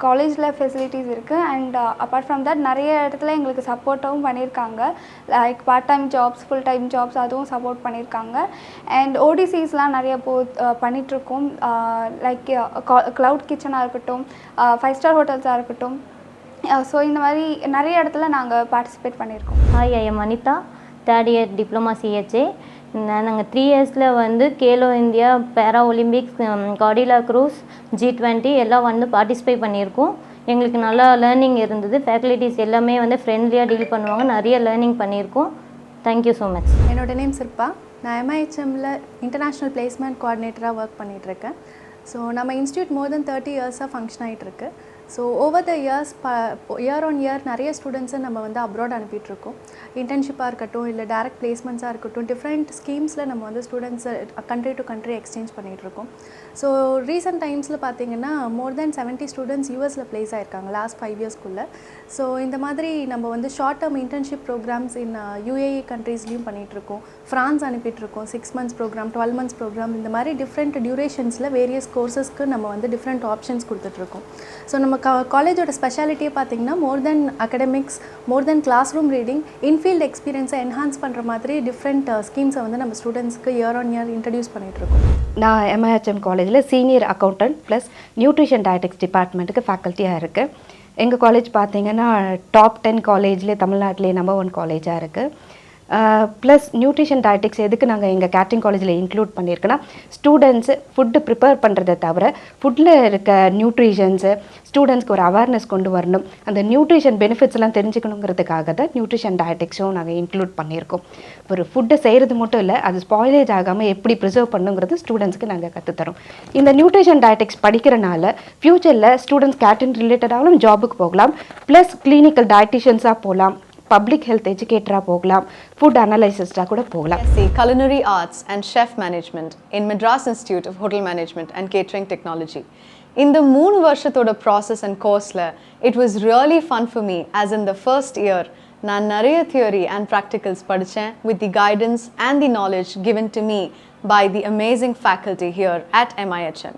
காலேஜில் ஃபெசிலிட்டிஸ் இருக்குது. அண்ட் அப்பார்ட் ஃப்ரம் தட் நிறைய இடத்துல எங்களுக்கு சப்போர்ட்டாகவும் பண்ணியிருக்காங்க, like part time jobs, full time jobs அதுவும் சப்போர்ட் பண்ணியிருக்காங்க. அண்ட் ஓடிசிஸ்லாம் நிறைய பண்ணிகிட்ருக்கோம், லைக் க்ளவுட் கிச்சனாக இருக்கட்டும், 5-star ஹோட்டல்ஸாக இருக்கட்டும். ஸோ இந்த மாதிரி நிறைய இடத்துல நாங்கள் பார்ட்டிசிபேட் பண்ணியிருக்கோம். Hi, I am Anitha, third year diploma CHA. நாங்கள் 3 இயர்ஸில் வந்து கேலோ இந்தியா, பேரா ஒலிம்பிக்ஸ், காடிலா க்ரூஸ், G20 எல்லாம் வந்து பார்ட்டிசிபேட் பண்ணியிருக்கோம். எங்களுக்கு நல்லா லேர்னிங் இருந்தது. ஃபேக்கல்ட்டிஸ் எல்லாமே வந்து ஃப்ரெண்ட்லியாக டீல் பண்ணுவாங்க. நிறைய லேர்னிங் பண்ணியிருக்கோம். Thank you so much. என்னோட நேம் சிற்பா. நான் MIHMல இன்டர்நேஷ்னல் பிளேஸ்மெண்ட் கோஆர்டினேட்டராக ஒர்க் பண்ணிகிட்ருக்கேன். ஸோ நம்ம இன்ஸ்டியூட் மோர் தென் 30 இயர்ஸாக ஃபங்க்ஷன் ஆகிட்டுருக்கு. So over the years year on year நிறைய ஸ்டூடெண்ட்ஸை நம்ம வந்து அப்ராட் அனுப்பிட்டுருக்கோம். இன்டர்ன்ஷிப்பாக இருக்கட்டும், இல்லை டேரக்ட் பிளேஸ்மெண்ட்ஸாக இருக்கட்டும், டிஃப்ரெண்ட் ஸ்கீம்ஸில் நம்ம வந்து ஸ்டூடெண்ட்ஸை கண்ட்ரி டு கண்ட்ரி எக்ஸ்சேஞ்ச் பண்ணிகிட்ருக்கோம். ஸோ ரீசெண்ட் டைம்ஸில் பார்த்தீங்கன்னா மோர் தென் 70 ஸ்டூடெண்ட்ஸ் யூஎஸில் ப்ளேஸ் ஆகிருக்காங்க லாஸ்ட் 5 இயர்ஸ்க்குள்ளே. ஸோ இந்த மாதிரி நம்ம வந்து short term internship programs in UAE கண்ட்ரீஸ்லையும் பண்ணிகிட்ருக்கோம். ஃப்ரான்ஸ் அனுப்பிட்டுருக்கோம், 6 months ப்ரோக்ராம், 12 months ப்ரோக்ராம். இந்த மாதிரி டிஃப்ரெண்ட் டியூரேஷன்ஸில் வேரியஸ் கோர்சஸ்க்கு நம்ம வந்து டிஃப்ரெண்ட் ஆப்ஷன்ஸ் கொடுத்துட்ருக்கோம். ஸோ நம்ம காலேஜோட ஸ்பெஷாலிட்டியே பார்த்திங்கன்னா மோர் தென் அகடமிக்ஸ், மோர் தென் கிளாஸ் ரூம் ரீடிங், இன்ஃபீல்ட் எக்ஸ்பீரியன்ஸை என்ஹான்ஸ் பண்ணுற மாதிரி டிஃப்ரெண்ட் ஸ்கீம்ஸை வந்து நம்ம ஸ்டூடெண்ட்ஸ்க்கு இயர் ஆன் இயர் இன்ட்ரடியூஸ் பண்ணிகிட்ருக்கோம். நான் MIHM காலேஜில் senior accountant plus nutrition dietetics டிபார்ட்மெண்ட்டுக்கு ஃபேக்கல்ட்டியாக இருக்குது. எங்கள் காலேஜ் பார்த்திங்கன்னா டாப் 10 காலேஜ்லேயே தமிழ்நாட்டிலே நம்பர் 1 காலேஜாக இருக்குது. ப்ளஸ் நியூட்ரிஷன் டயட்டிக்ஸ் எதுக்கு நாங்கள் எங்கள் கேட்ரிங் காலேஜில் இன்க்ளூட் பண்ணியிருக்கோன்னா, ஸ்டூடெண்ட்ஸு ஃபுட்டு ப்ரிப்பேர் பண்ணுறதை தவிர ஃபுட்டில் இருக்க நியூட்ரிஷன்ஸு ஸ்டூடெண்ட்ஸ்க்கு ஒரு அவேர்னஸ் கொண்டு வரணும், அந்த நியூட்ரிஷன் பெனிஃபிட்ஸ் எல்லாம் தெரிஞ்சுக்கணுங்கிறதுக்காக தான் நியூட்ரிஷன் டயட்டிக்ஸும் நாங்கள் இன்க்ளூட் பண்ணியிருக்கோம். ஒரு ஃபுட்டை செய்கிறது மட்டும் இல்லை, அது ஸ்பாயிலேஜ் ஆகாமல் எப்படி ப்ரிசர்வ் பண்ணுங்கிறது ஸ்டூடெண்ட்ஸ்க்கு நாங்கள் கற்றுத்தரோம். இந்த நியூட்ரிஷன் டயட்டிக்ஸ் படிக்கிறனால ஃப்யூச்சரில் ஸ்டூடெண்ட்ஸ் கேட்ரிங் ரிலேட்டடாகவும் ஜாபுக்கு போகலாம், ப்ளஸ் கிளினிக்கல் டயட்டிஷியன்ஸாக போகலாம், பப்ளிக் ஹெல்த் எஜுகேட்டராக போகலாம், ஃபுட் அனலைசிஸ்டாக கூட போகலாம். Culinary Arts and Chef Management in Madras Institute of Hotel Management and Catering Technology. In the 3 வருஷத்தோட process and courseல it was really fun for me, as in the first year நான் நிறைய theory and practicals படித்தேன் with the guidance and the knowledge given to me by the amazing faculty here at MIHM.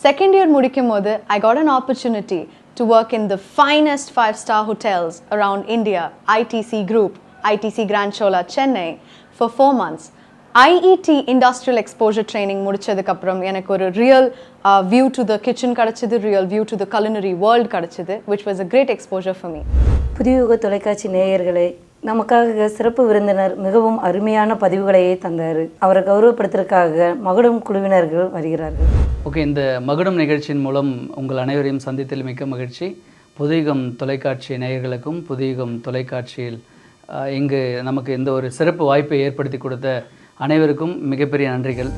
Second year முடிக்கும் போது I got an opportunity to work in the finest 5-star hotels around India, ITC Group, ITC Grand Chola, Chennai, for 4 months. IET Industrial Exposure Training முடிச்சதுக்கு அப்புறம் எனக்கு ஒரு real view to the kitchen கிடைச்சது, real view to the culinary world கிடைச்சது, which was a great exposure for me. புதியுக தொலைக்காட்சி நேயர்களே, நமக்காக சிறப்பு விருந்தினர் மிகவும் அருமையான பதிவுகளையே தந்தார். அவரை கௌரவப்படுத்துறதுக்காக மகுடம் குழுவினர்கள் வருகிறார்கள். ஓகே, இந்த மகுடம் நிகழ்ச்சியின் மூலம் உங்கள் அனைவரையும் சந்தித்ததில் மிக்க மகிழ்ச்சி. புதியுகம் தொலைக்காட்சி நேயர்களுக்கும் புதியுகம் தொலைக்காட்சியில் இங்கு நமக்கு இந்த ஒரு சிறப்பு வாய்ப்பை ஏற்படுத்தி கொடுத்த அனைவருக்கும் மிகப்பெரிய நன்றிகள்.